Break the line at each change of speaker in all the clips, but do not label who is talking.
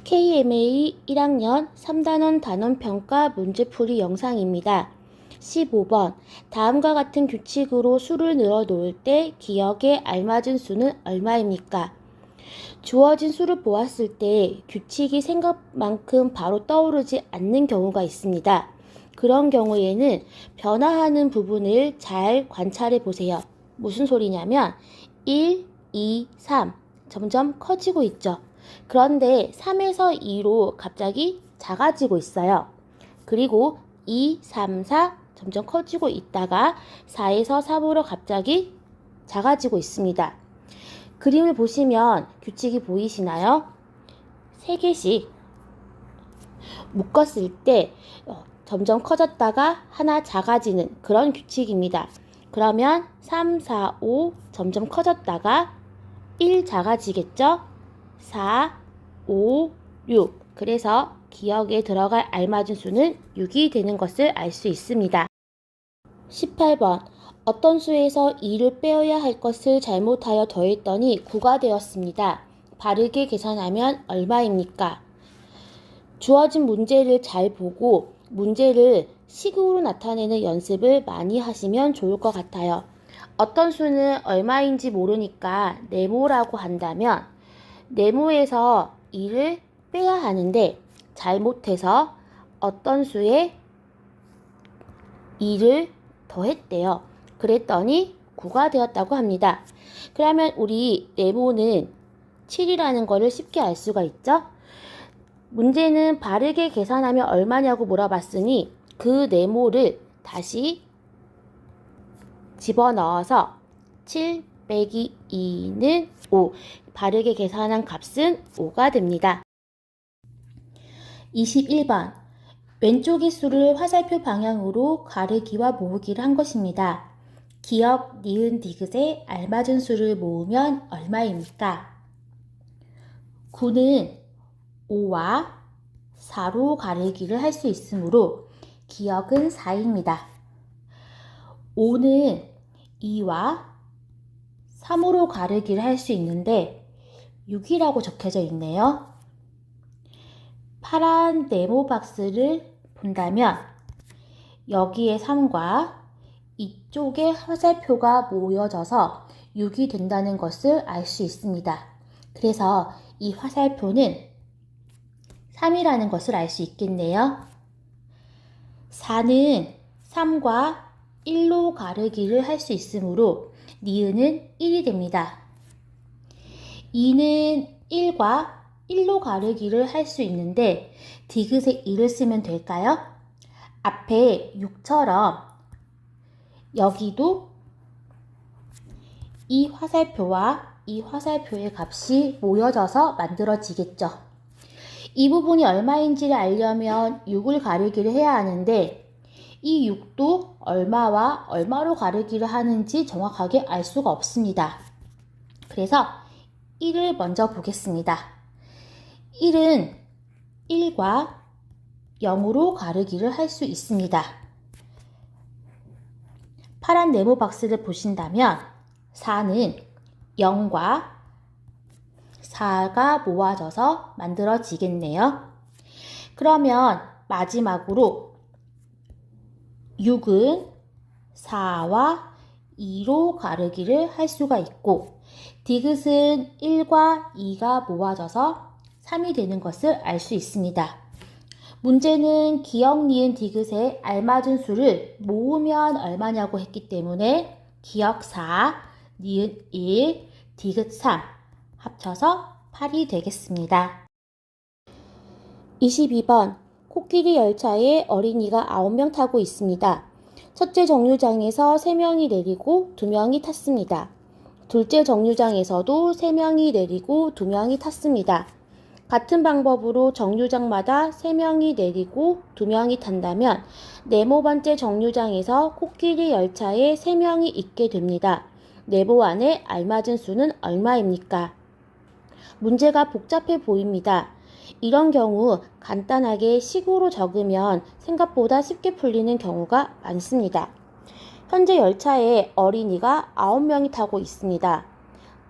KMA 1학년 3단원 단원평가 문제풀이 영상입니다. 15번. 다음과 같은 규칙으로 수를 늘어 놓을 때 기억에 알맞은 수는 얼마입니까? 주어진 수를 보았을 때 규칙이 생각만큼 바로 떠오르지 않는 경우가 있습니다. 그런 경우에는 변화하는 부분을 잘 관찰해 보세요. 무슨 소리냐면 1, 2, 3 점점 커지고 있죠. 그런데 3에서 2로 갑자기 작아지고 있어요. 그리고 2, 3, 4 점점 커지고 있다가 4에서 3으로 갑자기 작아지고 있습니다. 그림을 보시면 규칙이 보이시나요? 3개씩 묶었을 때 점점 커졌다가 하나 작아지는 그런 규칙입니다. 그러면 3, 4, 5 점점 커졌다가 1 작아지겠죠? 4, 5, 6 그래서 기억에 들어갈 알맞은 수는 6이 되는 것을 알 수 있습니다. 18번. 어떤 수에서 2를 빼어야 할 것을 잘못하여 더했더니 9가 되었습니다. 바르게 계산하면 얼마입니까? 주어진 문제를 잘 보고 문제를 식으로 나타내는 연습을 많이 하시면 좋을 것 같아요. 어떤 수는 얼마인지 모르니까 네모라고 한다면 네모에서 2를 빼야 하는데 잘못해서 어떤 수에 2를 더했대요. 그랬더니 9가 되었다고 합니다. 그러면 우리 네모는 7이라는 것을 쉽게 알 수가 있죠? 문제는 바르게 계산하면 얼마냐고 물어봤으니 그 네모를 다시 집어넣어서 7 빼기 2는 5. 바르게 계산한 값은 5가 됩니다. 21번. 왼쪽의 수를 화살표 방향으로 가르기와 모으기를 한 것입니다. 기역, 니은, 디귿에 알맞은 수를 모으면 얼마입니까? 9는 5와 4로 가르기를 할 수 있으므로 기역은 4입니다. 5는 2와 3으로 가르기를 할 수 있는데 6이라고 적혀져 있네요. 파란 네모 박스를 본다면 여기에 3과 이쪽에 화살표가 모여져서 6이 된다는 것을 알 수 있습니다. 그래서 이 화살표는 3이라는 것을 알 수 있겠네요. 4는 3과 1로 가르기를 할 수 있으므로 니은은 1이 됩니다. 2는 1과 1로 가르기를 할 수 있는데 디귿에 2를 쓰면 될까요? 앞에 6처럼 여기도 이 화살표와 이 화살표의 값이 모여져서 만들어지겠죠. 이 부분이 얼마인지를 알려면 6을 가르기를 해야 하는데 이 6도 얼마와 얼마로 가르기를 하는지 정확하게 알 수가 없습니다. 그래서 1을 먼저 보겠습니다. 1은 1과 0으로 가르기를 할 수 있습니다. 파란 네모 박스를 보신다면 4는 0과 4가 모아져서 만들어지겠네요. 그러면 마지막으로 6은 4와 2로 가르기를 할 수가 있고 디귿은 1과 2가 모아져서 3이 되는 것을 알 수 있습니다. 문제는 기역, 니은, 디귿에 알맞은 수를 모으면 얼마냐고 했기 때문에 기역 4, 니은 1, 디귿 3 합쳐서 8이 되겠습니다. 22번. 코끼리 열차에 어린이가 9명 타고 있습니다. 첫째 정류장에서 3명이 내리고 2명이 탔습니다. 둘째 정류장에서도 3명이 내리고 2명이 탔습니다. 같은 방법으로 정류장마다 3명이 내리고 2명이 탄다면 네모 번째 정류장에서 코끼리 열차에 3명이 있게 됩니다. 네모 안에 알맞은 수는 얼마입니까? 문제가 복잡해 보입니다. 이런 경우 간단하게 식으로 적으면 생각보다 쉽게 풀리는 경우가 많습니다. 현재 열차에 어린이가 9명이 타고 있습니다.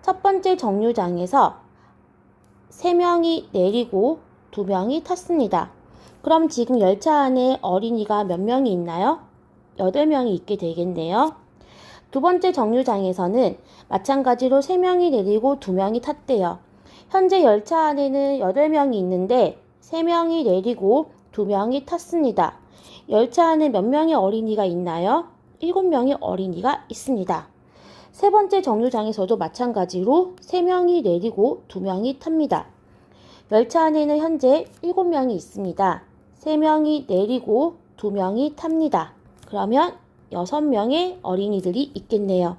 첫 번째 정류장에서 3명이 내리고 2명이 탔습니다. 그럼 지금 열차 안에 어린이가 몇 명이 있나요? 8명이 있게 되겠네요. 두 번째 정류장에서는 마찬가지로 3명이 내리고 2명이 탔대요. 현재 열차 안에는 8명이 있는데 3명이 내리고 2명이 탔습니다. 열차 안에 몇 명의 어린이가 있나요? 7명의 어린이가 있습니다. 세 번째 정류장에서도 마찬가지로 3명이 내리고 2명이 탑니다. 열차 안에는 현재 7명이 있습니다. 3명이 내리고 2명이 탑니다. 그러면 6명의 어린이들이 있겠네요.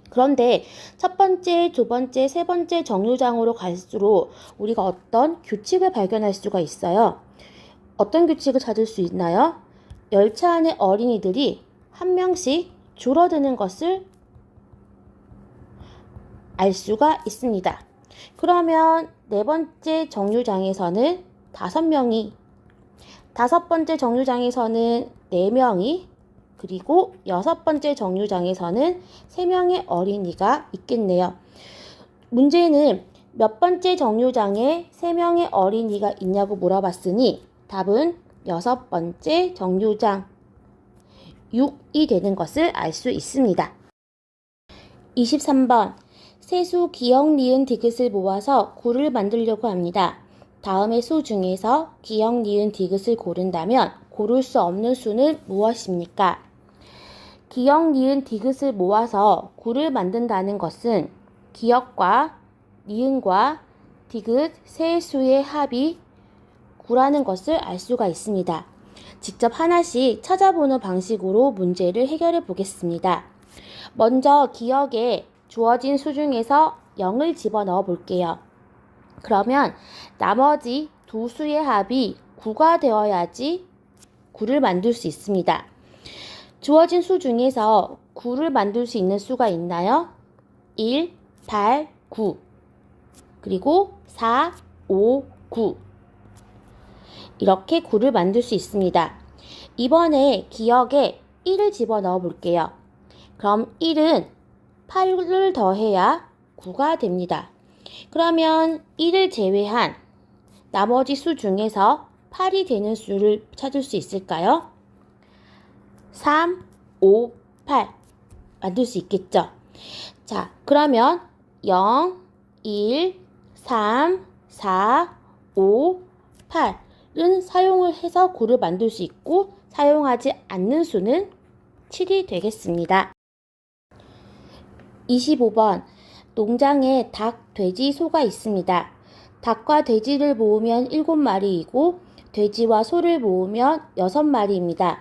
그런데 첫 번째, 두 번째, 세 번째 정류장으로 갈수록 우리가 어떤 규칙을 발견할 수가 있어요. 어떤 규칙을 찾을 수 있나요? 열차 안의 어린이들이 한 명씩 줄어드는 것을 알 수가 있습니다. 그러면 네 번째 정류장에서는 5명이, 다섯 번째 정류장에서는 4명이, 그리고 6번째 정류장에서는 3명의 어린이가 있겠네요. 문제는 몇 번째 정류장에 3명의 어린이가 있냐고 물어봤으니 답은 6번째 정류장 6이 되는 것을 알 수 있습니다. 23번 세수 기역 니은 디귿을 모아서 구를 만들려고 합니다. 다음의 수 중에서 기역 니은 디귿을 고른다면 고를 수 없는 수는 무엇입니까? 기역 니은 디귿을 모아서 구를 만든다는 것은 기역과 니은과 디귿 세 수의 합이 9라는 것을 알 수가 있습니다. 직접 하나씩 찾아보는 방식으로 문제를 해결해 보겠습니다. 먼저 기역에 주어진 수 중에서 0을 집어넣어 볼게요. 그러면 나머지 두 수의 합이 9가 되어야지 9를 만들 수 있습니다. 주어진 수 중에서 9를 만들 수 있는 수가 있나요? 1, 8, 9 그리고 4, 5, 9 이렇게 9를 만들 수 있습니다. 이번에 기역에 1을 집어넣어 볼게요. 그럼 1은 8을 더해야 9가 됩니다. 그러면 1을 제외한 나머지 수 중에서 8이 되는 수를 찾을 수 있을까요? 3, 5, 8 만들 수 있겠죠? 자, 그러면 0, 1, 3, 4, 5, 8은 사용을 해서 9를 만들 수 있고 사용하지 않는 수는 7이 되겠습니다. 25번 농장에 닭, 돼지, 소가 있습니다. 닭과 돼지를 모으면 7마리이고 돼지와 소를 모으면 6마리입니다.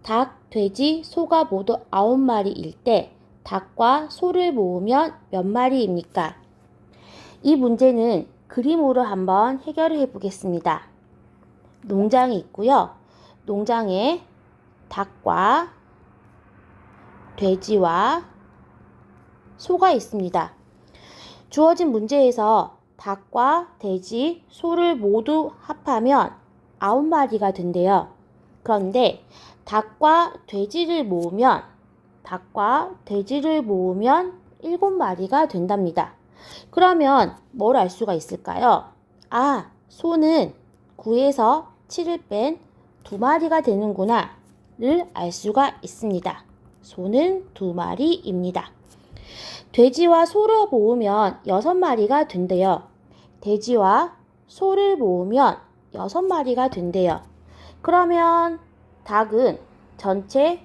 닭, 돼지, 소가 모두 9마리일 때 닭과 소를 모으면 몇 마리입니까? 이 문제는 그림으로 한번 해결해 보겠습니다. 농장이 있고요. 농장에 닭과 돼지와 소가 있습니다. 주어진 문제에서 닭과 돼지, 소를 모두 합하면 9마리가 된대요. 그런데 닭과 돼지를 모으면 7마리가 된답니다. 그러면 뭘 알 수가 있을까요? 아, 소는 9에서 7을 뺀 2마리가 되는구나를 알 수가 있습니다. 소는 2마리입니다. 돼지와 소를 모으면 6마리가 된대요. 돼지와 소를 모으면 6마리가 된대요. 그러면 닭은 전체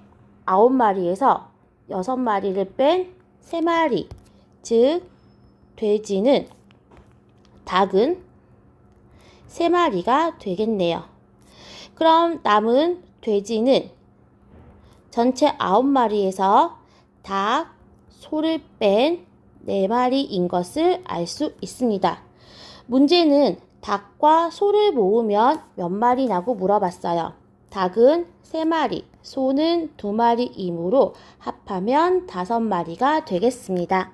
9마리에서 6마리를 뺀 3마리, 즉 닭은 3마리가 되겠네요. 그럼 남은 돼지는 전체 9마리에서 닭, 소를 뺀 4마리인 것을 알 수 있습니다. 문제는 닭과 소를 모으면 몇 마리냐고 물어봤어요. 닭은 3마리, 소는 2마리이므로 합하면 5마리가 되겠습니다.